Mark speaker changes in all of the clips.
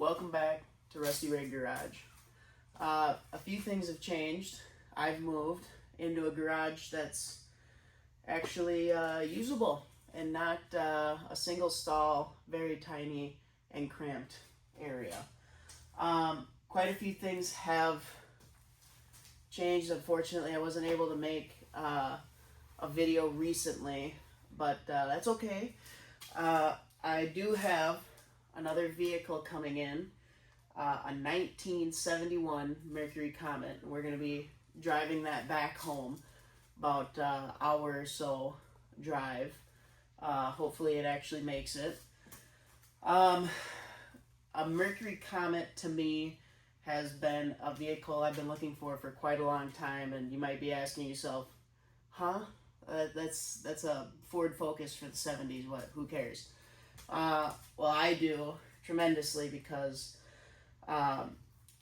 Speaker 1: welcome back to Rusty Rig Garage. A few things have changed. I've moved into a garage that's actually usable and not a single stall, very tiny and cramped area. Quite a few things have changed. Unfortunately, I wasn't able to make a video recently, but that's okay. I do have another vehicle coming in, a 1971 Mercury Comet. We're going to be driving that back home, about an hour or so drive. Hopefully it actually makes it. A Mercury Comet to me has been a vehicle I've been looking for quite a long time, and you might be asking yourself, huh? That's a Ford Focus for the 70s. What? Who cares? Well, I do tremendously because a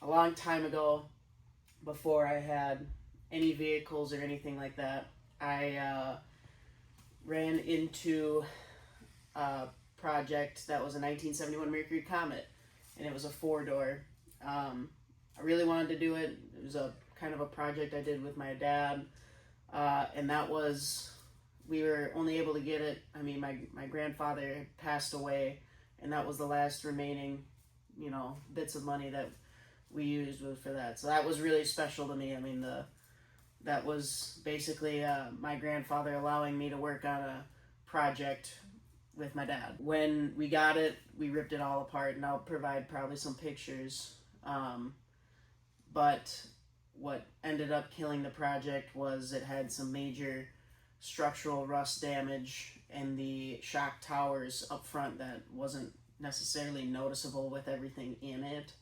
Speaker 1: long time ago, before I had any vehicles or anything like that, I ran into a project that was a 1971 Mercury Comet, and it was a four-door. I really wanted to do it. It was a kind of a project I did with my dad, and that was, we were only able to get it. I mean, my grandfather passed away, and that was the last remaining, bits of money that we used for that. So that was really special to me. I mean, that was basically my grandfather allowing me to work on a project with my dad. When we got it, we ripped it all apart, and I'll provide probably some pictures. But what ended up killing the project was it had some major structural rust damage in the shock towers up front that wasn't necessarily noticeable with everything in it.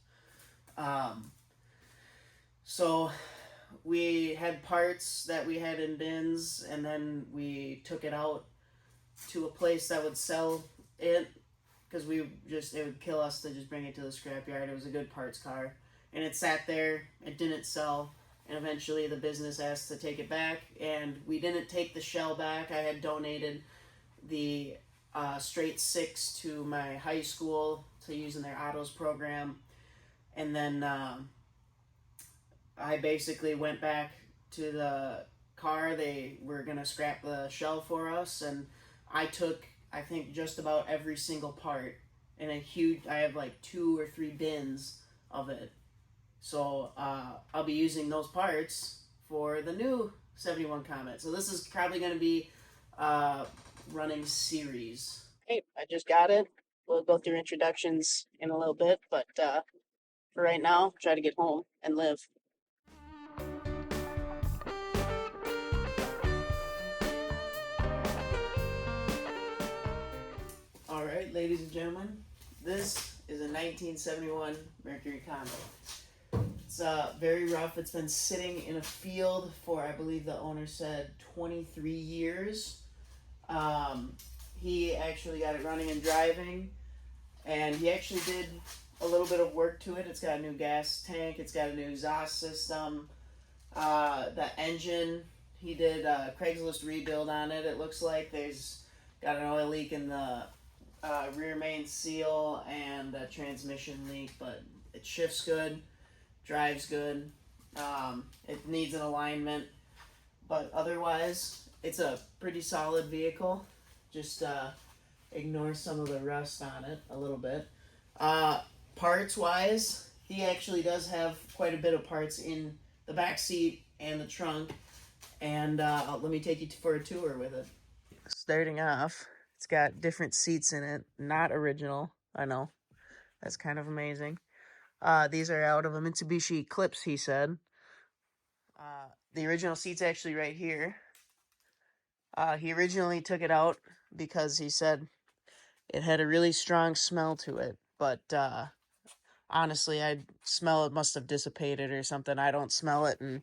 Speaker 1: So we had parts that we had in bins, and then we took it out to a place that would sell it, because it would kill us to just bring it to the scrapyard. It was a good parts car, and it sat there, it didn't sell, and eventually the business asked to take it back, and we didn't take the shell back. I had donated the straight six to my high school to use in their autos program, and then I basically went back to the car. They were going to scrap the shell for us, and I took, I think, just about every single part in a huge, I have like 2 or 3 bins of it. So I'll be using those parts for the new 71 Comet. So this is probably going to be a running series. Hey, I just got it. We'll go through introductions in a little bit, but for right now, try to get home and live. All right, ladies and gentlemen, this is a 1971 Mercury Comet. It's very rough. It's been sitting in a field for, I believe the owner said, 23 years. He actually got it running and driving, and he actually did a little bit of work to it. It's got a new gas tank. It's got a new exhaust system. The engine, he did a Craigslist rebuild on it. It looks like there's got an oil leak in the rear main seal and a transmission leak, but it shifts good, drives good. It needs an alignment, but otherwise it's a pretty solid vehicle. Just ignore some of the rust on it a little bit. Parts wise, he actually does have quite a bit of parts in the back seat and the trunk, and let me take you for a tour with it. Starting off, it's got different seats in it, not original. I know, that's kind of amazing. These are out of a Mitsubishi Eclipse, he said. The original seat's actually right here. He originally took it out because he said it had a really strong smell to it, but honestly, I smell it must have dissipated or something. I don't smell it, and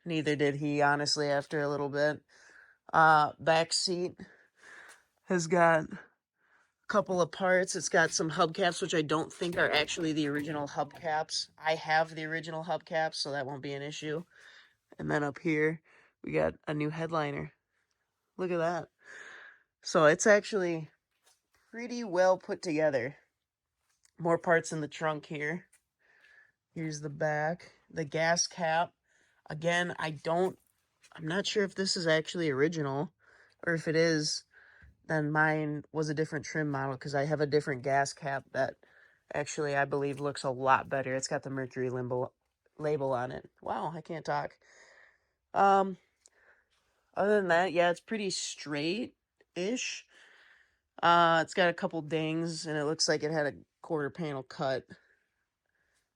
Speaker 1: neither did he, honestly, after a little bit. Back seat has got a couple of parts. It's got some hubcaps, which I don't think are actually the original hubcaps. I have the original hubcaps, so that won't be an issue. And then up here, we got a new headliner. Look at that. So it's actually pretty well put together. More parts in the trunk here. Here's the back. The gas cap. Again, I'm not sure if this is actually original, or if it is, then mine was a different trim model, because I have a different gas cap that actually I believe looks a lot better. It's got the Mercury label on it. Wow, I can't talk. Other than that, yeah, it's pretty straight-ish. It's got a couple dings, and it looks like it had a quarter panel cut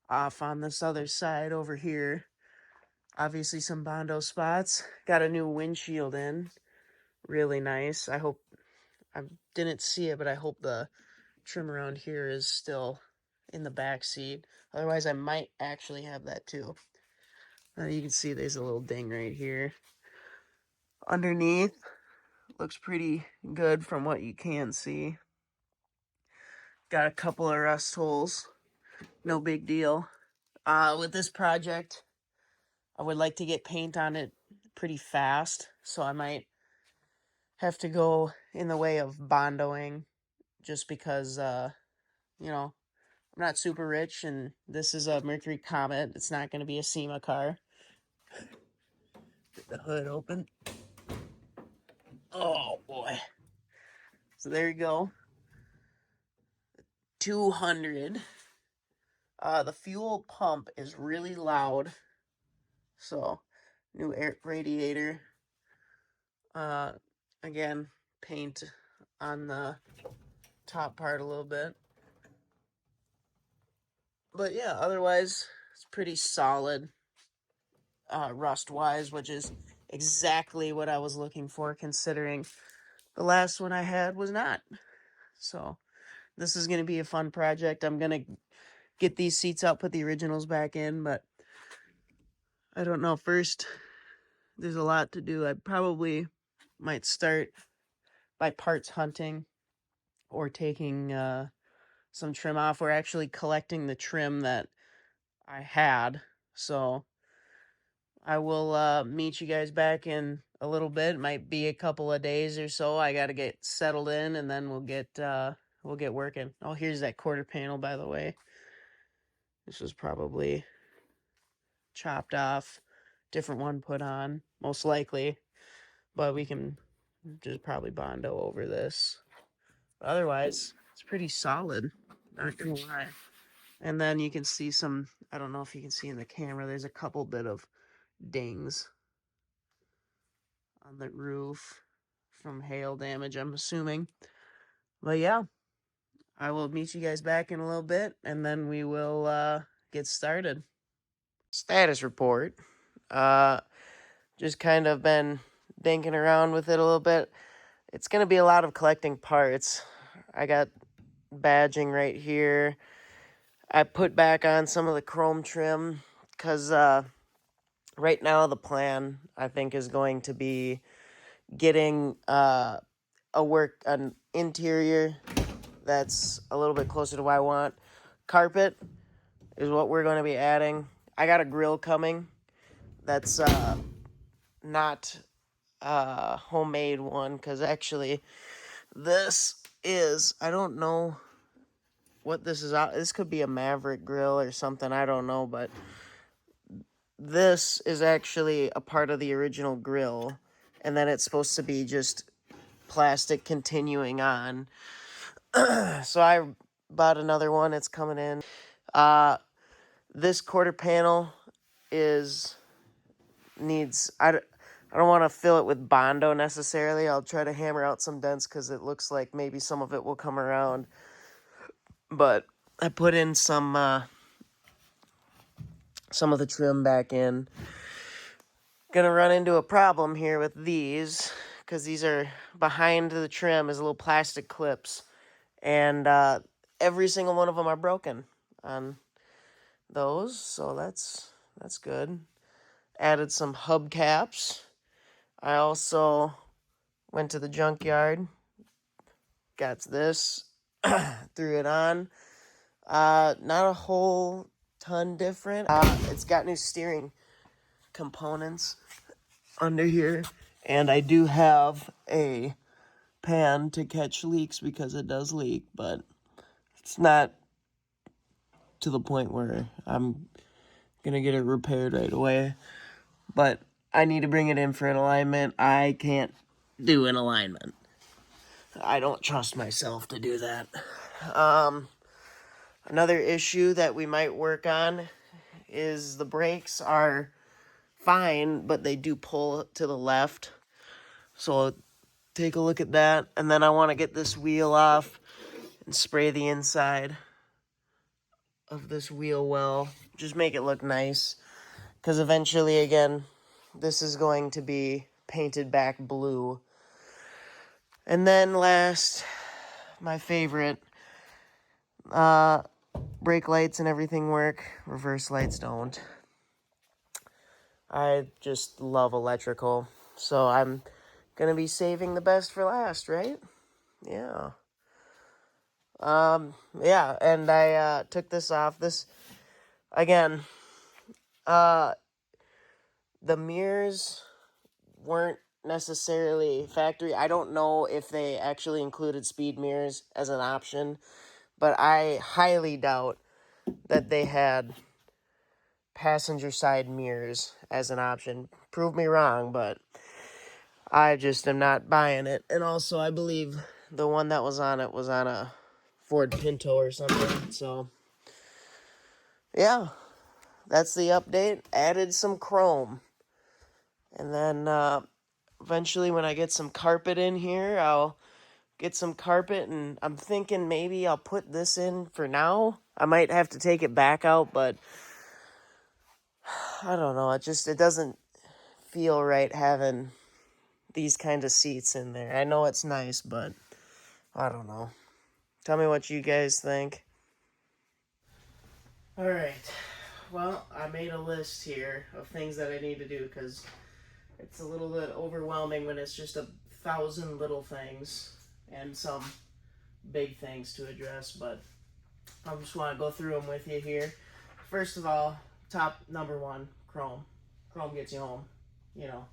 Speaker 1: off on this other side over here. Obviously some Bondo spots. Got a new windshield in. Really nice. I didn't see it, but I hope the trim around here is still in the back seat. Otherwise, I might actually have that too. You can see there's a little ding right here. Underneath, looks pretty good from what you can see. Got a couple of rust holes. No big deal. With this project, I would like to get paint on it pretty fast, so I might have to go in the way of bondoing, just because, you know, I'm not super rich, and this is a Mercury Comet. It's not going to be a SEMA car. Get the hood open. Oh, boy. So there you go. 200. The fuel pump is really loud. So, new air radiator. Again, paint on the top part a little bit. But yeah, otherwise, it's pretty solid, rust-wise, which is exactly what I was looking for, considering the last one I had was not. So, this is going to be a fun project. I'm going to get these seats out, put the originals back in, but I don't know. First, there's a lot to do. I probably might start by parts hunting, or taking some trim off. We're actually collecting the trim that I had, so I will meet you guys back in a little bit. It might be a couple of days or so. I got to get settled in, and then we'll get working. Oh, here's that quarter panel, by the way. This was probably chopped off, different one put on, most likely, but we can just probably Bondo over this. But otherwise, it's pretty solid, not gonna lie. And then you can see some, I don't know if you can see in the camera, there's a couple bit of dings on the roof from hail damage, I'm assuming. But yeah, I will meet you guys back in a little bit, and then we will get started. Status report. Just kind of been dinking around with it a little bit. It's going to be a lot of collecting parts. I got badging right here. I put back on some of the chrome trim, because right now the plan, I think, is going to be getting an interior that's a little bit closer to what I want. Carpet is what we're going to be adding. I got a grill coming that's not a homemade one, because actually this is, I don't know what this is. This could be a Maverick grill or something, I don't know, but this is actually a part of the original grill, and then it's supposed to be just plastic continuing on. So I bought another one. It's coming in. This quarter panel needs, I don't want to fill it with Bondo necessarily. I'll try to hammer out some dents, because it looks like maybe some of it will come around. But I put in some of the trim back in. Gonna run into a problem here with these, because these are behind the trim is little plastic clips, and every single one of them are broken on those, so that's good. Added some hubcaps. I also went to the junkyard, got this, threw it on. Not a whole ton different. It's got new steering components under here, and I do have a pan to catch leaks, because it does leak, but it's not to the point where I'm gonna get it repaired right away. But I need to bring it in for an alignment. I can't do an alignment. I don't trust myself to do that. Another issue that we might work on is the brakes are fine, but they do pull to the left. So take a look at that. And then I want to get this wheel off and spray the inside of this wheel well. Just make it look nice. Because eventually, again, this is going to be painted back blue. And then last, my favorite, brake lights and everything work. Reverse lights don't. I just love electrical. So I'm going to be saving the best for last, right? Yeah. Yeah, and I took this off. This, again, the mirrors weren't necessarily factory. I don't know if they actually included speed mirrors as an option, but I highly doubt that they had passenger side mirrors as an option. Prove me wrong, but I just am not buying it. And also, I believe the one that was on it was on a Ford Pinto or something. So, yeah, that's the update. Added some chrome. And then eventually when I get some carpet in here, I'll get some carpet. And I'm thinking maybe I'll put this in for now. I might have to take it back out, but I don't know. It doesn't feel right having these kind of seats in there. I know it's nice, but I don't know. Tell me what you guys think. All right. Well, I made a list here of things that I need to do because it's a little bit overwhelming when it's just 1,000 little things and some big things to address, but I just want to go through them with you here. First of all, top number one, Chrome. Chrome gets you home. You know,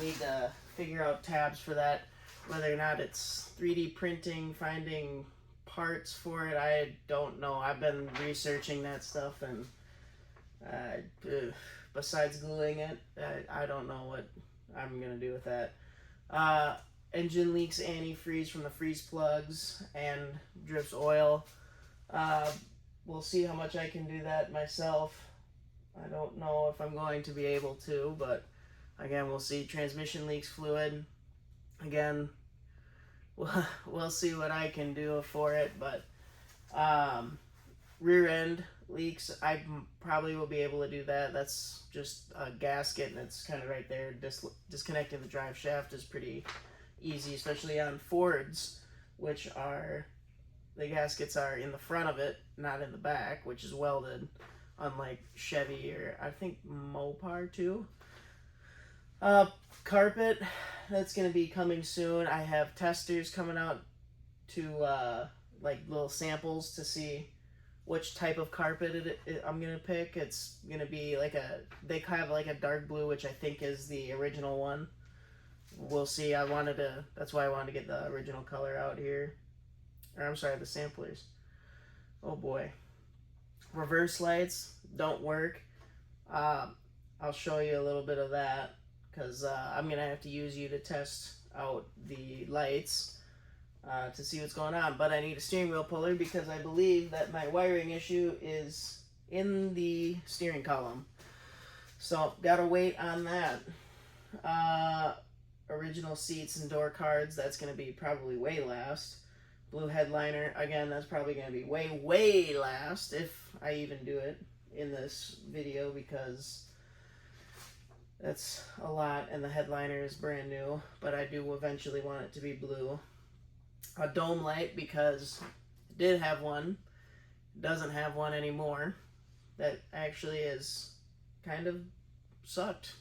Speaker 1: need to figure out tabs for that. Whether or not it's 3D printing, finding parts for it, I don't know. I've been researching that stuff, and besides gluing it, I don't know what I'm going to do with that. Engine leaks antifreeze from the freeze plugs and drips oil. We'll see how much I can do that myself. I don't know if I'm going to be able to, but again, we'll see. Transmission leaks fluid. Again, we'll see what I can do for it, but rear end leaks, I probably will be able to do that. That's just a gasket, and it's kind of right there. Disconnecting the drive shaft is pretty easy, especially on Fords, which are, the gaskets are in the front of it, not in the back, which is welded, unlike Chevy or I think Mopar too. Carpet, that's going to be coming soon. I have testers coming out to like little samples to see which type of carpet I'm going to pick. It's going to be like they have like a dark blue, which I think is the original one. We'll see. That's why I wanted to get the original color out here. Or I'm sorry, the samplers. Oh boy. Reverse lights don't work. I'll show you a little bit of that, because I'm going to have to use you to test out the lights to see what's going on. But I need a steering wheel puller because I believe that my wiring issue is in the steering column. So, gotta wait on that. Original seats and door cards, that's going to be probably way last. Blue headliner, again, that's probably going to be way last if I even do it in this video, because that's a lot, and the headliner is brand new, but I do eventually want it to be blue. A dome light, because it did have one, doesn't have one anymore. That actually is kind of sucked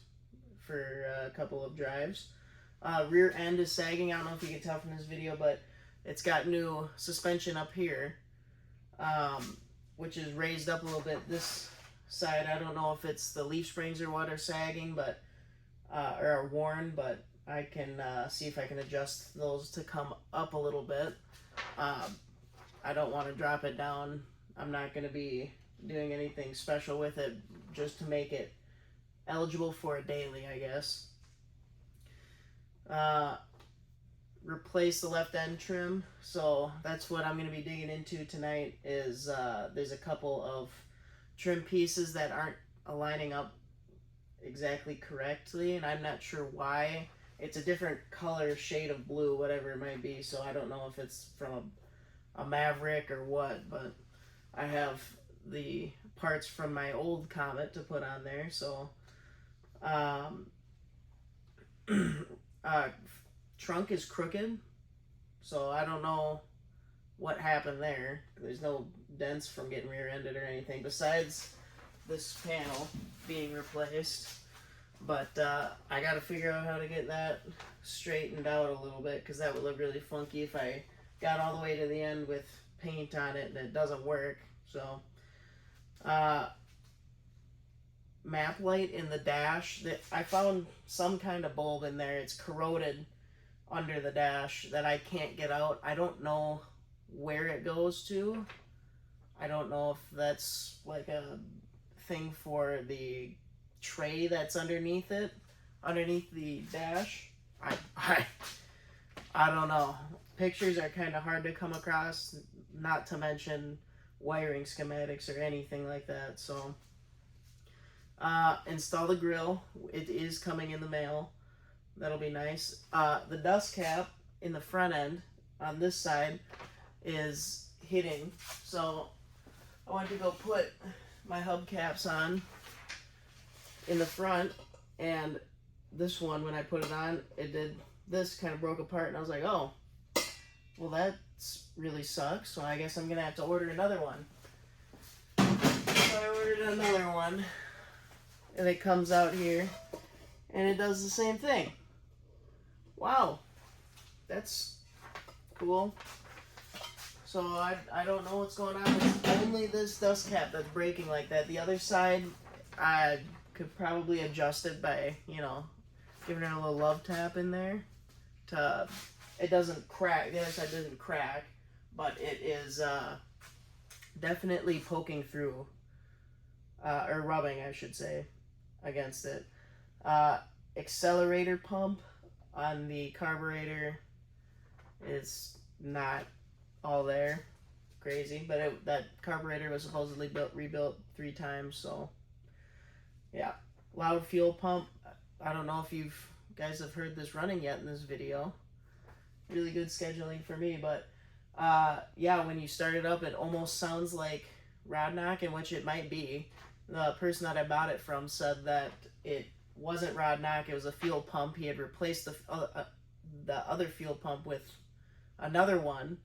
Speaker 1: for a couple of drives. Rear end is sagging. I don't know if you can tell from this video, but it's got new suspension up here, which is raised up a little bit. This side, I don't know if it's the leaf springs or what are sagging, but or are worn, but I can see if I can adjust those to come up a little bit. I don't want to drop it down I'm not going to be doing anything special with it just to make it eligible for a daily, I guess. Replace the left end trim, so that's what I'm going to be digging into tonight. Is there's a couple of trim pieces that aren't aligning up exactly correctly, and I'm not sure why. It's a different color, shade of blue, whatever it might be, so I don't know if it's from a Maverick or what, but I have the parts from my old Comet to put on there, so trunk is crooked, so I don't know what happened there. There's no dents from getting rear-ended or anything besides this panel being replaced, but I gotta figure out how to get that straightened out a little bit, because that would look really funky if I got all the way to the end with paint on it and it doesn't work. So map light in the dash, that I found some kind of bulb in there. It's corroded under the dash that I can't get out. I don't know where it goes to. I don't know if that's like a thing for the tray that's underneath it, underneath the dash. I don't know. Pictures are kind of hard to come across, not to mention wiring schematics or anything like that. So install the grill. It is coming in the mail. That'll be nice. The dust cap in the front end on this side is hitting, so I went to go put my hubcaps on in the front, and this one, when I put it on, it did this, kind of broke apart, and I was like, oh, well, that really sucks, so I guess I'm gonna have to order another one. So I ordered another one, and it comes out here, and it does the same thing. Wow, that's cool. So I don't know what's going on. It's only this dust cap that's breaking like that. The other side, I could probably adjust it by, you know, giving it a little love tap in there. It doesn't crack. The other side doesn't crack, but it is definitely poking through, or rubbing, I should say, against it. Accelerator pump on the carburetor is not all there. Crazy, but that carburetor was supposedly rebuilt 3 times, so yeah. Loud fuel pump. I don't know if you guys have heard this running yet in this video. Really good scheduling for me, but yeah, when you start it up, it almost sounds like rod knock, and which it might be. The person that I bought it from said that it wasn't rod knock, it was a fuel pump. He had replaced the other fuel pump with another one,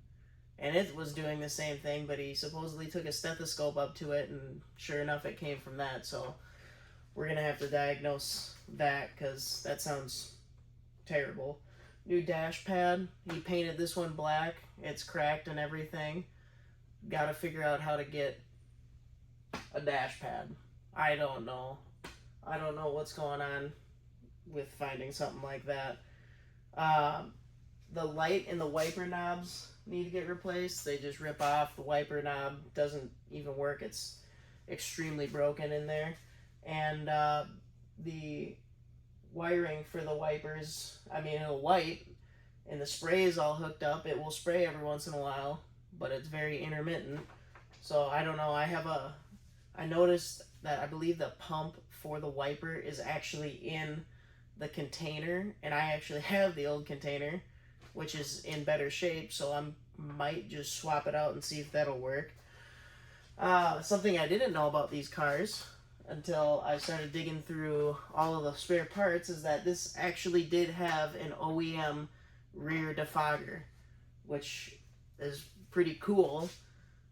Speaker 1: and it was doing the same thing, but he supposedly took a stethoscope up to it, and sure enough, it came from that. So we're gonna have to diagnose that, because that sounds terrible. New dash pad. He painted this one black. It's cracked and everything. Gotta figure out how to get a dash pad. I don't know what's going on with finding something like that. The light and the wiper knobs need to get replaced. They just rip off. The wiper knob doesn't even work. It's extremely broken in there. And the wiring for the wipers, I mean, it'll wipe, and the spray is all hooked up. It will spray every once in a while, but it's very intermittent. So I don't know. I noticed that I believe the pump for the wiper is actually in the container, and I actually have the old container, which is in better shape, so I might just swap it out and see if that'll work. Something I didn't know about these cars until I started digging through all of the spare parts is that this actually did have an OEM rear defogger, which is pretty cool,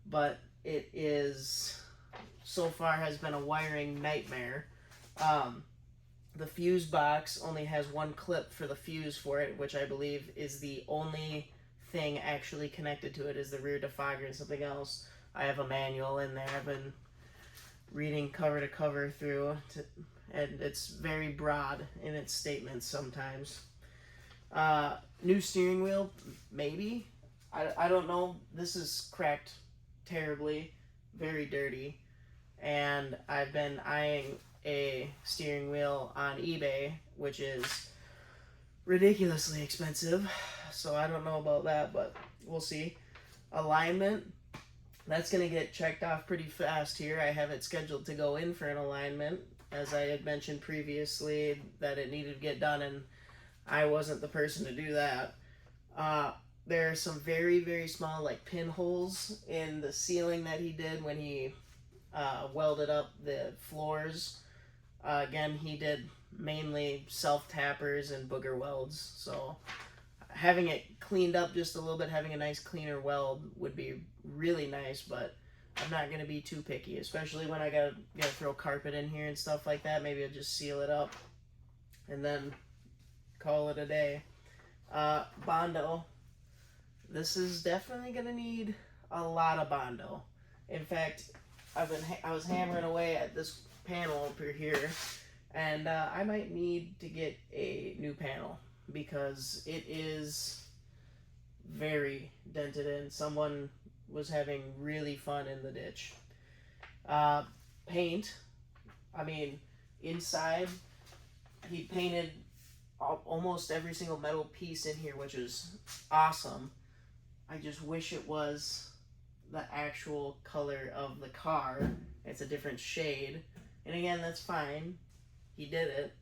Speaker 1: but it is, so far, has been a wiring nightmare. The fuse box only has one clip for the fuse for it, which I believe is the only thing actually connected to it, is the rear defogger and something else. I have a manual in there. I've been reading cover to cover through, and it's very broad in its statements sometimes. New steering wheel, maybe. I don't know. This is cracked terribly. very dirty. And I've been eyeing a steering wheel on eBay, which is ridiculously expensive. So I don't know about that, but we'll see. Alignment, that's going to get checked off pretty fast here. I have it scheduled to go in for an alignment, as I had mentioned previously that it needed to get done, and I wasn't the person to do that. There are some very, very small like pinholes in the ceiling that he did when he welded up the floors. Again, he did mainly self-tappers and booger welds, so having it cleaned up just a little bit, having a nice cleaner weld would be really nice, but I'm not going to be too picky, especially when I gotta throw carpet in here and stuff like that. Maybe I'll just seal it up and then call it a day. Bondo. This is definitely going to need a lot of Bondo. In fact, I was hammering away at this panel over here, and I might need to get a new panel because it is very dented in. Someone was having really fun in the ditch. Paint. I mean, inside, he painted almost every single metal piece in here, which is awesome. I just wish it was the actual color of the car. It's a different shade. And again, that's fine. He did it.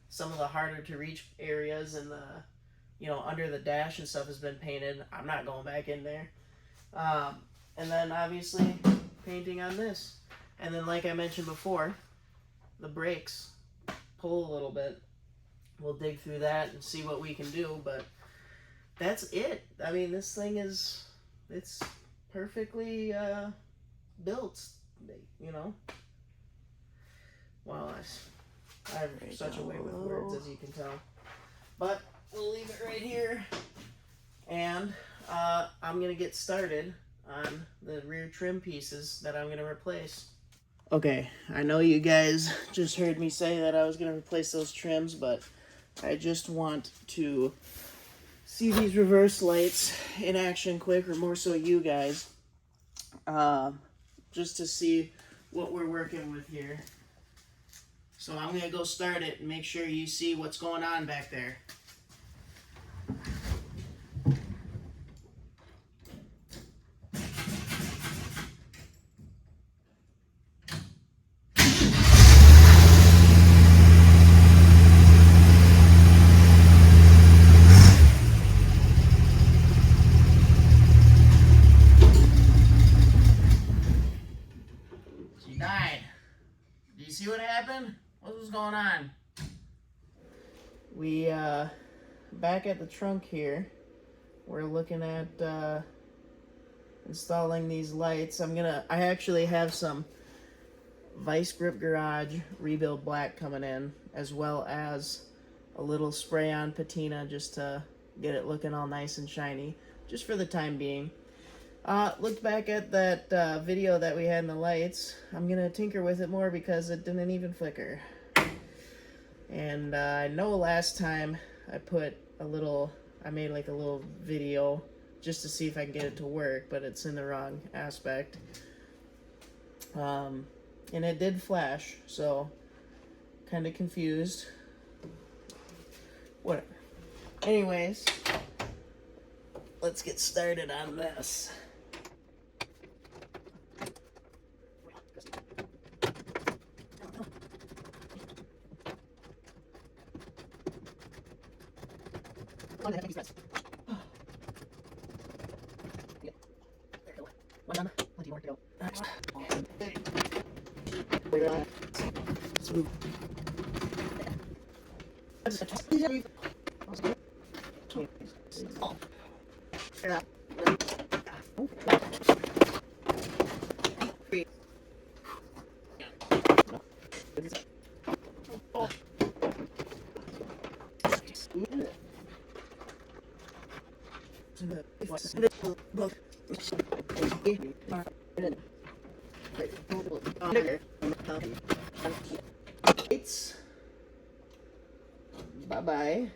Speaker 1: Some of the harder to reach areas and the, under the dash and stuff has been painted. I'm not going back in there. And then obviously painting on this. And then like I mentioned before, the brakes pull a little bit. We'll dig through that and see what we can do, but that's it. I mean, this thing it's perfectly built, Wow, I have such a way with words, as you can tell. But we'll leave it right here, and I'm going to get started on the rear trim pieces that I'm going to replace. Okay, I know you guys just heard me say that I was going to replace those trims, but I just want to see these reverse lights in action quick, or more so you guys, just to see what we're working with here. So I'm going to go start it and make sure you see what's going on back there. She died. Do you see what happened? What was going on? We, back at the trunk here, we're looking at, installing these lights. I actually have some Vice Grip Garage Rebuild Black coming in, as well as a little spray-on patina just to get it looking all nice and shiny, just for the time being. Looked back at that video that we had in the lights. I'm gonna tinker with it more because it didn't even flicker. And I know last time I made like a little video just to see if I can get it to work, but it's in the wrong aspect. And it did flash, so kind of confused. Whatever. Anyways, let's get started on this. One down. Plenty more to go. Let's move. Bye-bye.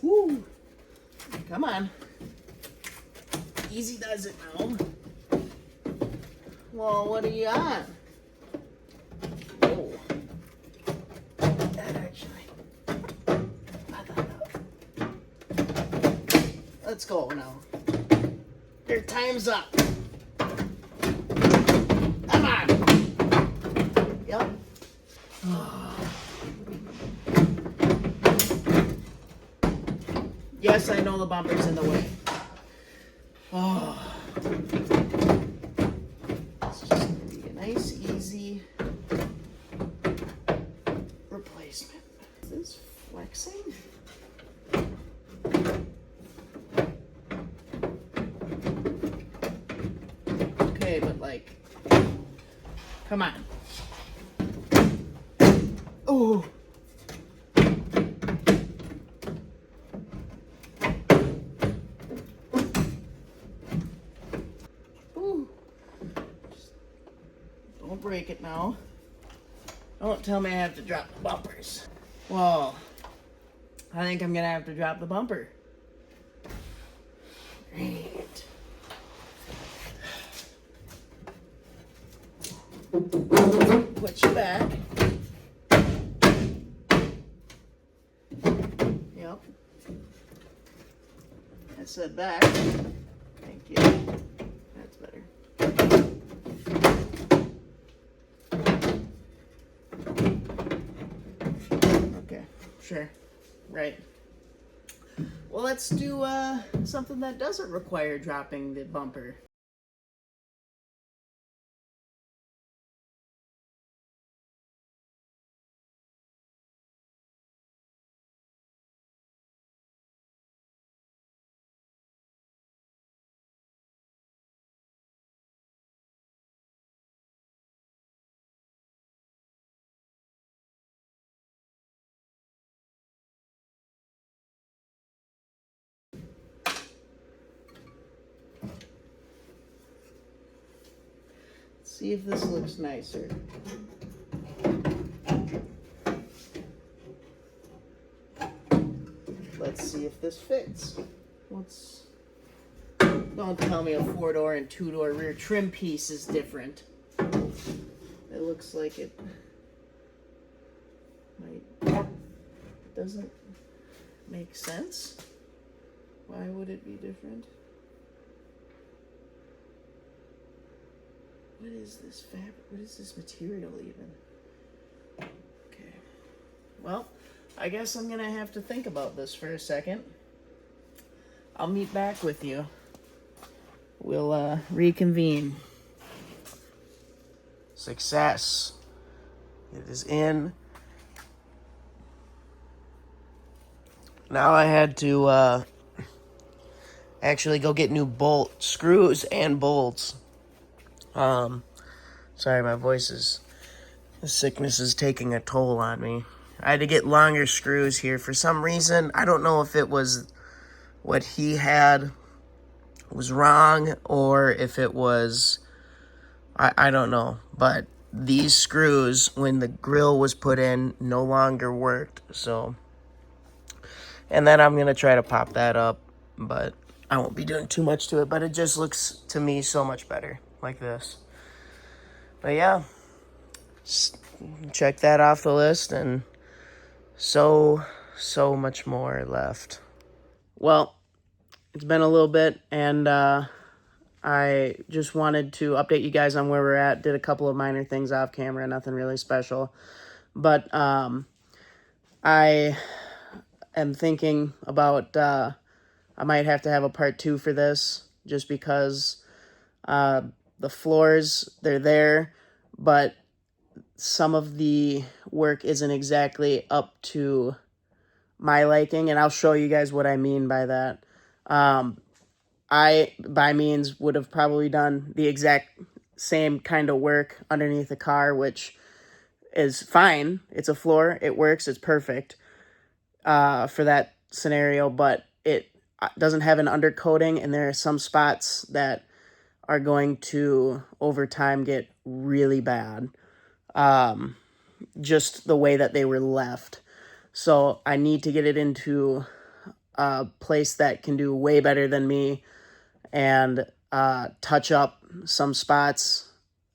Speaker 1: Woo! Come on. Easy does it now. Well, what are you on? Whoa. That actually. Let's go now. Your time's up. Come on. Yep. Yes, I know the bumper's in the way. Oh. It's just going to be a nice, easy replacement. Is this flexing? Okay, but like, come on. Oh. Ooh. Just don't break it now. Don't tell me I have to drop the bumpers. Well, I think I'm gonna have to drop the bumper. Great. Put you back. Yep. I said back. Thank you. That's better. Okay, sure. Right. Well, let's do something that doesn't require dropping the bumper. See if this looks nicer. Let's see if this fits. Don't tell me a 4-door and 2-door rear trim piece is different. It looks like it doesn't make sense. Why would it be different? What is this fabric? What is this material even? Okay. Well, I guess I'm gonna have to think about this for a second. I'll meet back with you. We'll reconvene. Success. It is in. Now I had to actually go get new screws and bolts. Sorry, my the sickness is taking a toll on me. I had to get longer screws here for some reason. I don't know if it was what he had was wrong or if it was, I don't know. But these screws, when the grill was put in, no longer worked. So, and then I'm going to try to pop that up, but I won't be doing too much to it. But it just looks, to me, so much better like this. But yeah, check that off the list, and so much more left. Well, it's been a little bit, and I just wanted to update you guys on where we're at. Did a couple of minor things off camera, nothing really special. But I am thinking about I might have to have a part 2 for this, just because the floors, they're there, but some of the work isn't exactly up to my liking, and I'll show you guys what I mean by that. I, by means, would have probably done the exact same kind of work underneath the car, which is fine. It's a floor. It works. It's perfect for that scenario, but it doesn't have an undercoating, and there are some spots that are going to, over time, get really bad. Just the way that they were left. So I need to get it into a place that can do way better than me and touch up some spots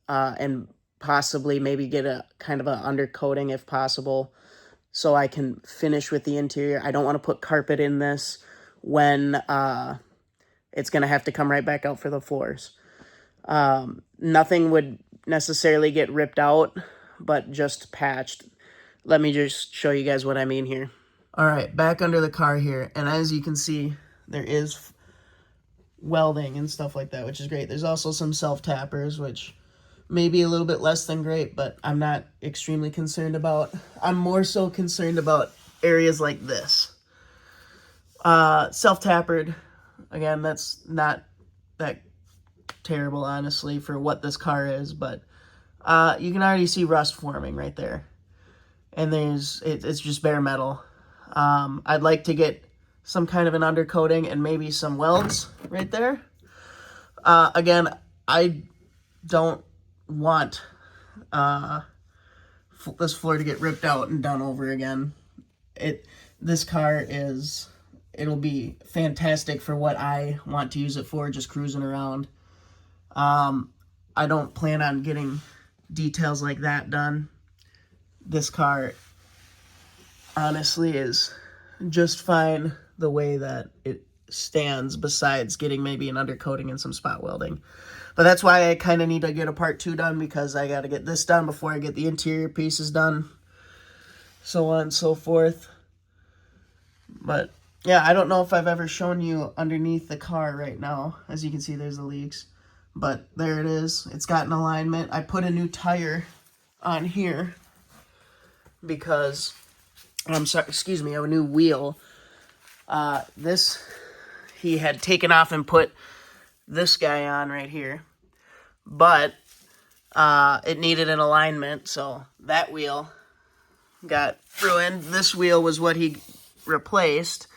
Speaker 1: and possibly maybe get a kind of an undercoating if possible, so I can finish with the interior. I don't want to put carpet in this when it's going to have to come right back out for the floors. Nothing would necessarily get ripped out, but just patched. Let me just show you guys what I mean here. All right, back under the car here, and as you can see, there is welding and stuff like that, which is great. There's also some self-tappers, which may be a little bit less than great, but I'm not extremely concerned about. I'm more so concerned about areas like this. Self-tappered, again, that's not that terrible, honestly, for what this car is, but you can already see rust forming right there. And it's just bare metal. I'd like to get some kind of an undercoating and maybe some welds right there. Again, I don't want this floor to get ripped out and done over again. This car it'll be fantastic for what I want to use it for, just cruising around. I don't plan on getting details like that done. This car honestly is just fine the way that it stands, besides getting maybe an undercoating and some spot welding. But that's why I kind of need to get a part 2 done, because I got to get this done before I get the interior pieces done, so on and so forth. But yeah, I don't know if I've ever shown you underneath the car right now. As you can see, there's the leaks, but there it is. It's got an alignment. I put a new tire on here because, I'm sorry, excuse me, a new wheel. This, he had taken off and put this guy on right here, but it needed an alignment, so that wheel got ruined. This wheel was what he replaced,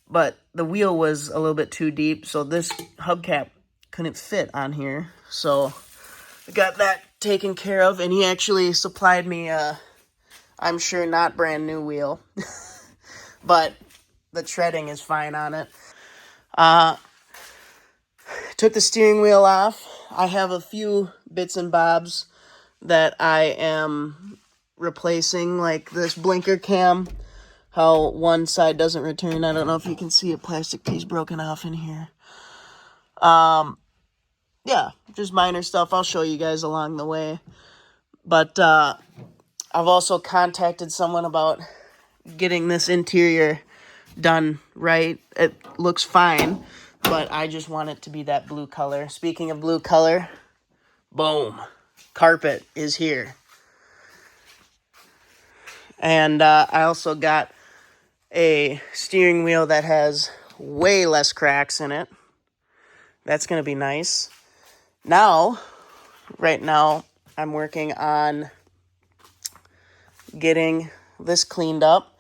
Speaker 1: but the wheel was a little bit too deep, so this hubcap couldn't fit on here, so I got that taken care of, and he actually supplied me a, I'm sure not brand new wheel, but the treading is fine on it. Took the steering wheel off. I have a few bits and bobs that I am replacing, like this blinker cam, how one side doesn't return. I don't know if you can see a plastic piece broken off in here. Yeah, just minor stuff. I'll show you guys along the way. But I've also contacted someone about getting this interior done right. It looks fine, but I just want it to be that blue color. Speaking of blue color, boom, carpet is here. And I also got a steering wheel that has way less cracks in it. That's going to be nice. Right now, I'm working on getting this cleaned up.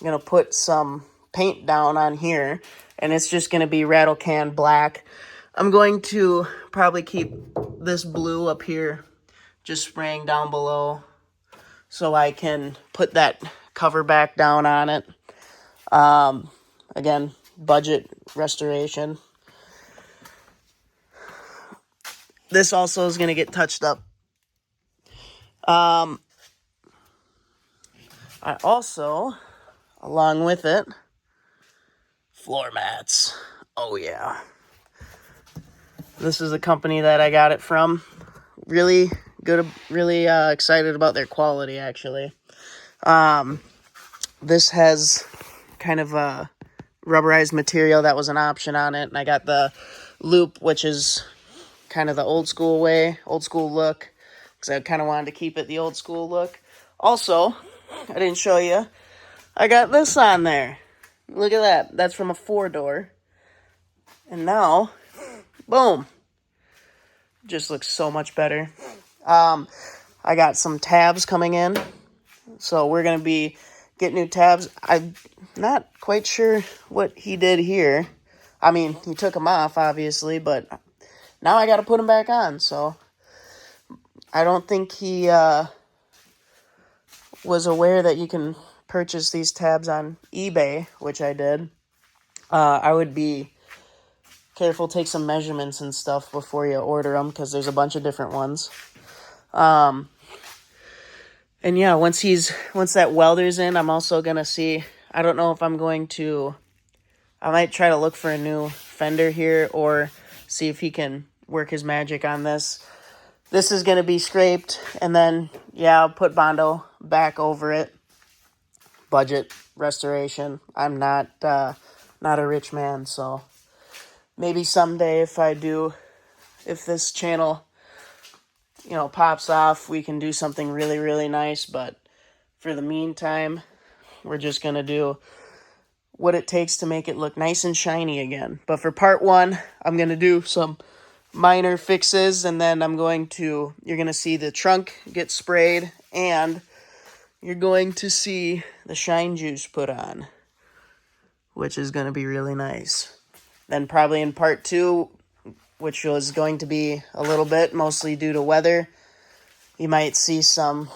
Speaker 1: I'm going to put some paint down on here, and it's just going to be rattle can black. I'm going to probably keep this blue up here just spraying down below so I can put that cover back down on it. Again, budget restoration. This also is going to get touched up. I also, along with it, floor mats. Oh yeah. This is the company that I got it from. Really good, really excited about their quality, actually. This has kind of a rubberized material that was an option on it, and I got the loop, which is kind of the old school look, because I kind of wanted to keep it the old school look. Also, I didn't show you, I got this on there. Look at that. That's from a 4-door. And now, boom. Just looks so much better. I got some tabs coming in, so we're going to be getting new tabs. I'm not quite sure what he did here. I mean, he took them off, obviously, but now I got to put them back on, so I don't think he was aware that you can purchase these tabs on eBay, which I did. I would be careful, take some measurements and stuff before you order them, because there's a bunch of different ones. And yeah, once that welder's in, I'm also gonna see. I don't know if I'm going to. I might try to look for a new fender here, or see if he can work his magic on this. This is gonna be scraped, and then yeah, I'll put Bondo back over it. Budget restoration. I'm not a rich man, so maybe someday if this channel, pops off, we can do something really, really nice. But for the meantime, we're just going to do what it takes to make it look nice and shiny again. But for part one, I'm going to do some minor fixes, and then you're going to see the trunk get sprayed, and you're going to see the shine juice put on, which is going to be really nice. Then probably in part two, which was going to be a little bit, mostly due to weather, you might see some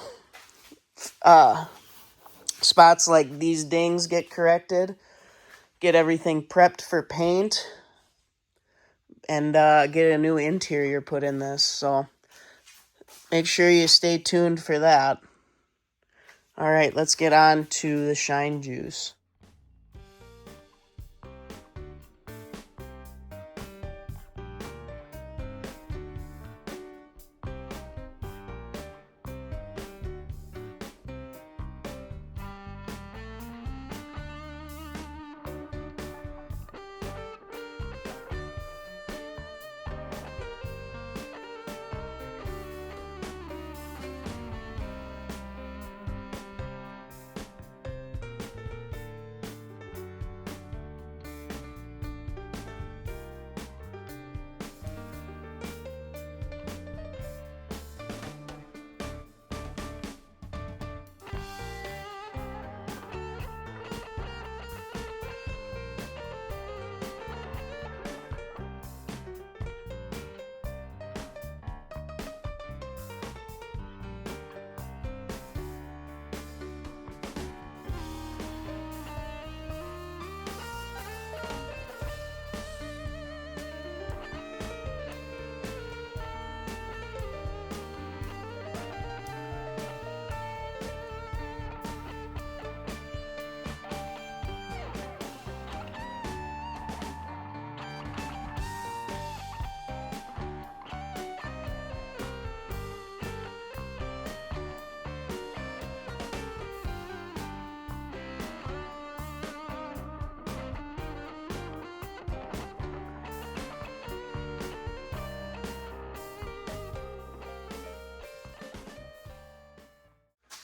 Speaker 1: spots like these dings get corrected, get everything prepped for paint, and get a new interior put in this. So make sure you stay tuned for that. All right, let's get on to the shine juice.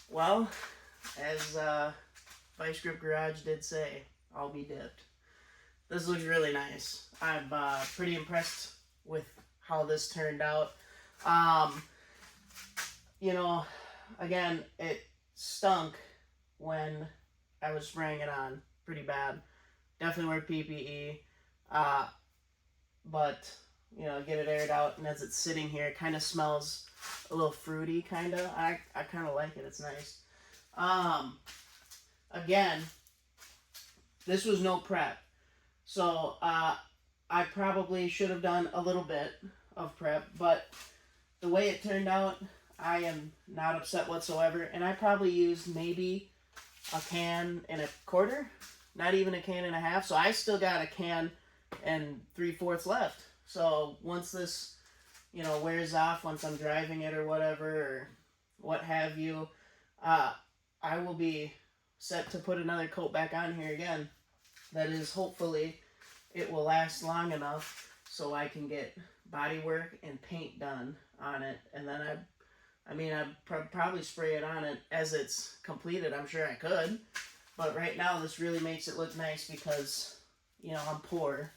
Speaker 1: Well, as Vice Grip Garage did say, I'll be dipped. This looks really nice. I'm pretty impressed with how this turned out. Again, it stunk when I was spraying it on pretty bad. Definitely wear PPE. But, get it aired out, and as it's sitting here, it kind of smells a little fruity, kind of. I kind of like it. It's nice. Again, this was no prep. So, I probably should have done a little bit of prep, but the way it turned out, I am not upset whatsoever. And I probably used maybe a can and a quarter, not even a can and a half. So I still got a can and 3/4 left. So once this, wears off, once I'm driving it or whatever, or what have you, I will be set to put another coat back on here again. That is, hopefully, it will last long enough so I can get body work and paint done on it. And then I'd probably spray it on it as it's completed. I'm sure I could. But right now, this really makes it look nice because, I'm poor.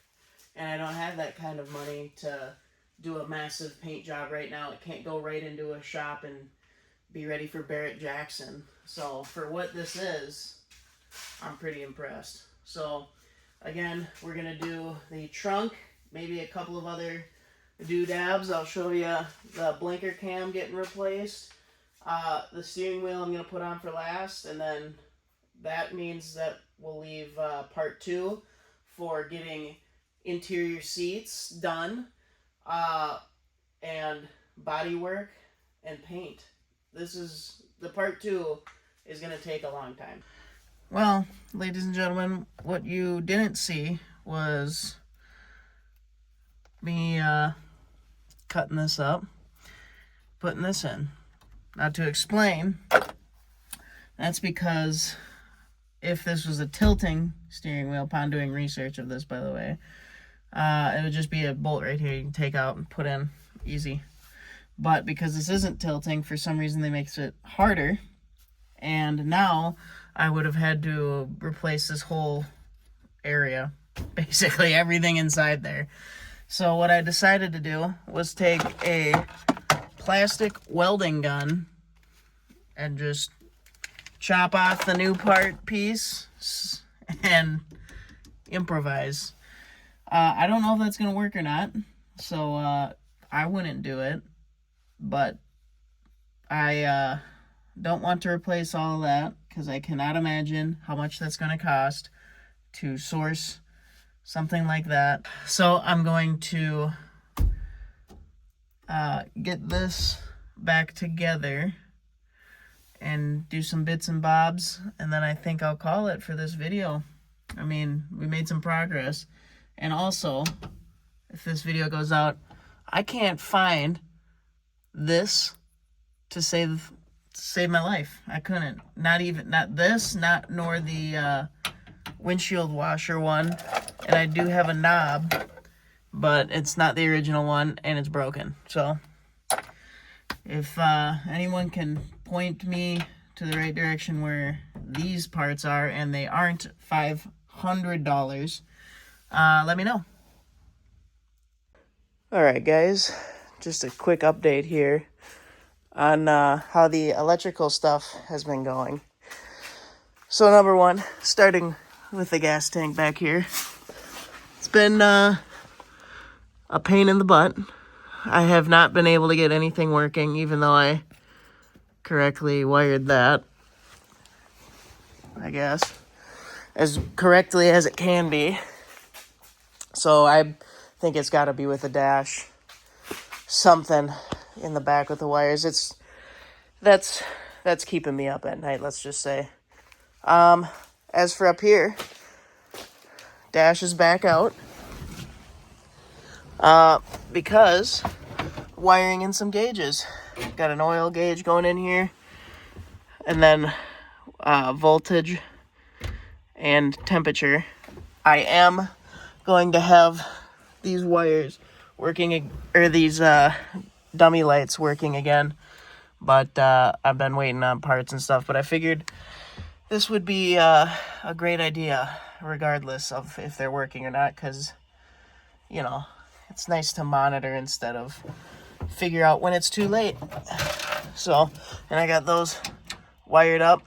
Speaker 1: And I don't have that kind of money to do a massive paint job right now. It can't go right into a shop and be ready for Barrett Jackson. So for what this is, I'm pretty impressed. So again, we're going to do the trunk, maybe a couple of other doodads. I'll show you the blinker cam getting replaced. The steering wheel I'm going to put on for last, and then that means that we'll leave part two for getting interior seats done, and body work and paint. This is the part 2 is going to take a long time. Well, ladies and gentlemen, what you didn't see was me cutting this up, putting this in. Now, to explain, that's because if this was a tilting steering wheel, upon doing research of this, by the way, it would just be a bolt right here you can take out and put in easy. But because this isn't tilting, for some reason they makes it harder, and now I would have had to replace this whole area, basically everything inside there. So what I decided to do was take a plastic welding gun and just chop off the new part piece and improvise. I don't know if that's going to work or not, so I wouldn't do it, but I don't want to replace all of that because I cannot imagine how much that's going to cost to source something like that. So I'm going to get this back together and do some bits and bobs, and then I think I'll call it for this video. I mean, we made some progress. And also, if this video goes out, I can't find this to save my life. I couldn't. Not this, nor the windshield washer one. And I do have a knob, but it's not the original one, and it's broken. So, if anyone can point me to the right direction where these parts are, and they aren't $500, let me know. Alright guys, just a quick update here on how the electrical stuff has been going. So number 1, starting with the gas tank back here. It's been a pain in the butt. I have not been able to get anything working, even though I correctly wired that, I guess, as correctly as it can be. So I think it's got to be with the dash, something in the back with the wires. That's keeping me up at night, let's just say. As for up here, dash is back out because wiring in some gauges. Got an oil gauge going in here, and then voltage and temperature. I am going to have these wires working, or these dummy lights working again, but I've been waiting on parts and stuff. But I figured this would be a great idea regardless of if they're working or not, because, you know, it's nice to monitor instead of figure out when it's too late. So, and I got those wired up.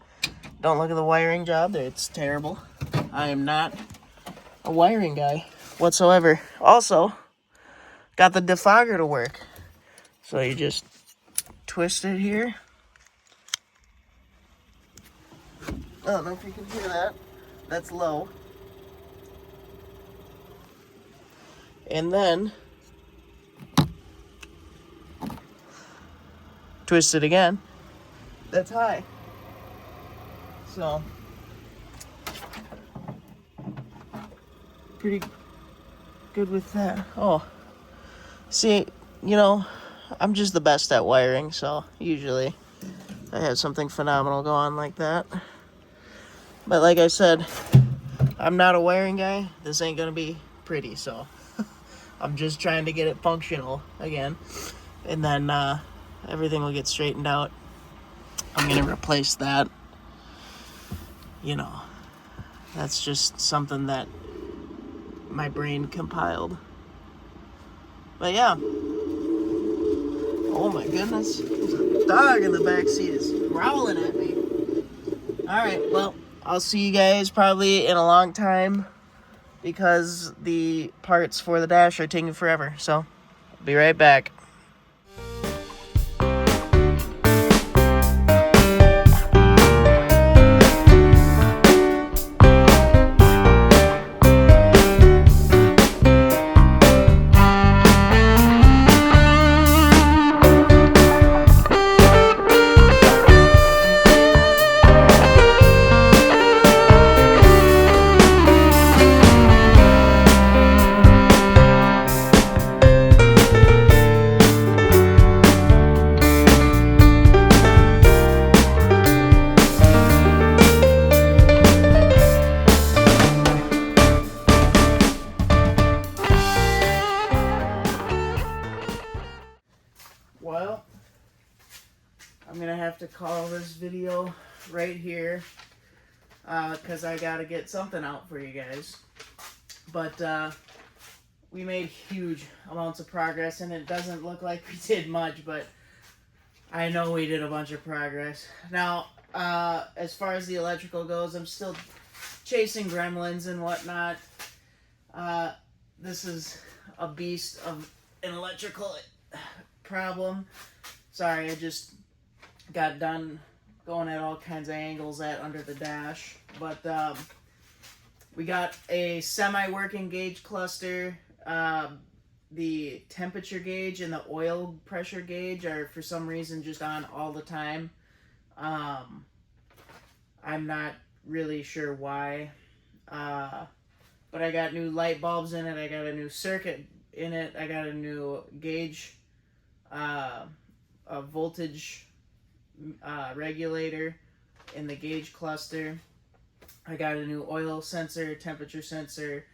Speaker 1: Don't look at the wiring job. It's terrible. I am not a wiring guy whatsoever. Also, got the defogger to work. So you just twist it here. I don't know if you can hear that. That's low. And then twist it again. That's high. So pretty good with that. Oh, see, you know, I'm just the best at wiring, so usually I have something phenomenal go on like that. But like I said, I'm not a wiring guy. This ain't gonna be pretty, so I'm just trying to get it functional again, and then everything will get straightened out. I'm gonna replace that. You know, that's just something that my brain compiled. But yeah. Oh my goodness. There's a dog in the back seat is growling at me. Alright, well, I'll see you guys probably in a long time because the parts for the dash are taking forever. So, I'll be right back. well, I'm gonna have to call this video right here because I gotta get something out for you guys. But we made huge amounts of progress, and it doesn't look like we did much, but I know we did a bunch of progress. Now, as far as the electrical goes, I'm still chasing gremlins and whatnot. This is a beast of an electrical problem. Sorry, I just got done going at all kinds of angles under the dash. But we got a semi-working gauge cluster. The temperature gauge and the oil pressure gauge are for some reason just on all the time. I'm not really sure why. But I got new light bulbs in it. I got a new circuit in it. I got a new gauge, a voltage regulator in the gauge cluster. I got a new oil sensor, temperature sensor,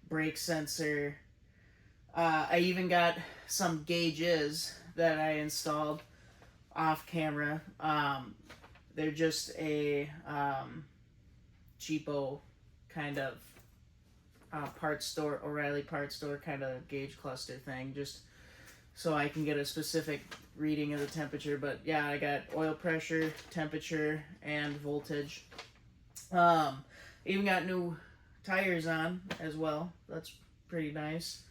Speaker 1: brake sensor. I even got some gauges that I installed off camera. They're just a cheapo kind of parts store, O'Reilly parts store kind of gauge cluster thing, just so I can get a specific reading of the temperature. But yeah, I got oil pressure, temperature, and voltage. Even got new tires on as well. That's pretty nice.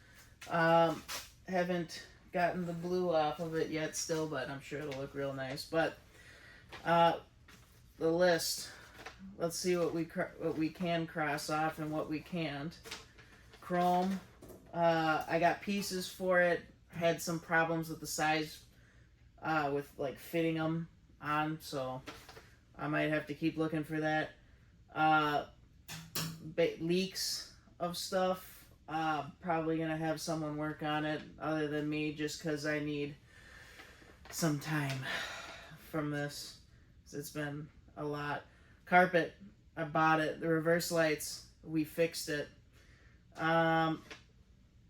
Speaker 1: Haven't gotten the blue off of it yet still, but I'm sure it'll look real nice. But the list, let's see what we can cross off and what we can't. Chrome, I got pieces for it. Had some problems with the size, with like fitting them on, so I might have to keep looking for that. Leaks of stuff. Probably gonna have someone work on it other than me, just because I need some time from this. It's been a lot. Carpet, I bought it. The reverse lights, we fixed it.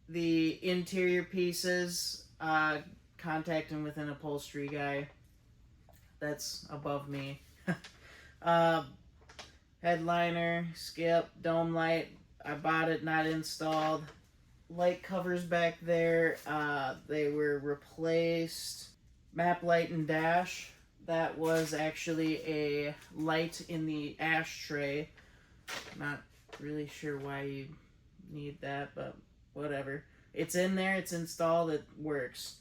Speaker 1: The interior pieces, contacting with an upholstery guy. That's above me. Headliner, skip, dome light. I bought it, not installed. Light covers back there, they were replaced. Map light and dash. That was actually a light in the ashtray. Not really sure why you need that, but whatever. It's in there, it's installed, it works.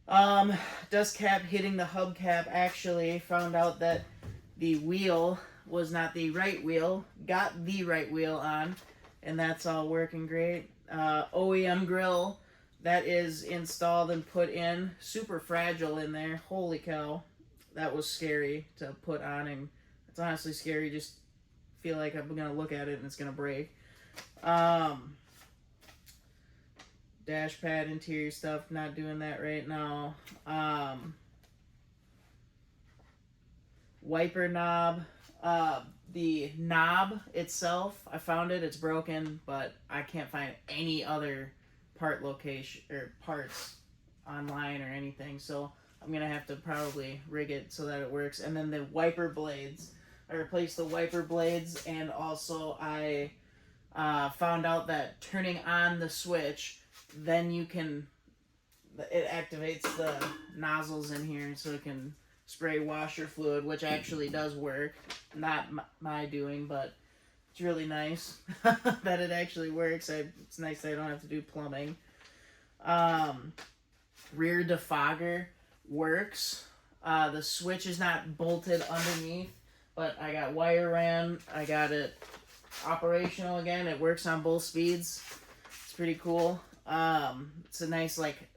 Speaker 1: Dust cap hitting the hubcap. Actually found out that the wheel was not the right wheel. Got the right wheel on, and that's all working great. OEM grill, that is installed and put in. Super fragile in there. Holy cow. That was scary to put on, and it's honestly scary. Just feel like I'm going to look at it and it's going to break. Dash pad, interior stuff, not doing that right now. Wiper knob. The knob itself, I found it, it's broken, but I can't find any other part location or parts online or anything, so I'm gonna have to probably rig it so that it works. And then the wiper blades, I replaced the wiper blades, and also I found out that turning on the switch, then it activates the nozzles in here so it can spray washer fluid, which actually does work. Not my doing, but it's really nice that it actually works. It's nice that I don't have to do plumbing. Rear defogger works. The switch is not bolted underneath, but I got wire ran. I got it operational again. It works on both speeds. It's pretty cool. It's a nice, like,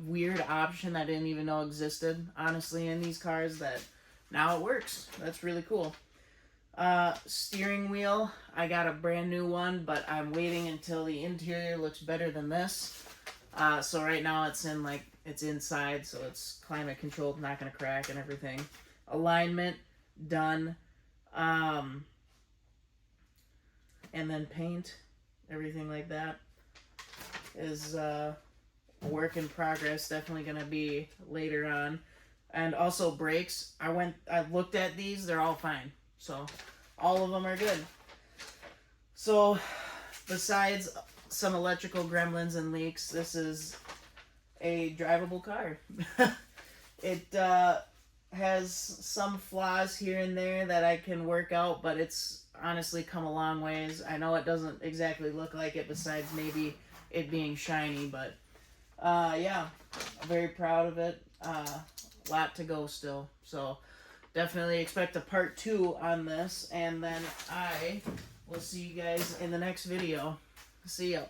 Speaker 1: weird option I didn't even know existed, honestly, in these cars, that now it works. That's really cool. Steering wheel, I got a brand new one, but I'm waiting until the interior looks better than this. So right now it's inside, so it's climate controlled, not gonna crack and everything. Alignment, done. And then paint, everything like that is working. work in progress. Definitely going to be later on. And also brakes. I looked at these. They're all fine. So all of them are good. So besides some electrical gremlins and leaks, this is a drivable car. It has some flaws here and there that I can work out, but it's honestly come a long ways. I know it doesn't exactly look like it besides maybe it being shiny, but yeah, I'm very proud of it. Lot to go still, so definitely expect a part 2 on this, and then I will see you guys in the next video. See ya.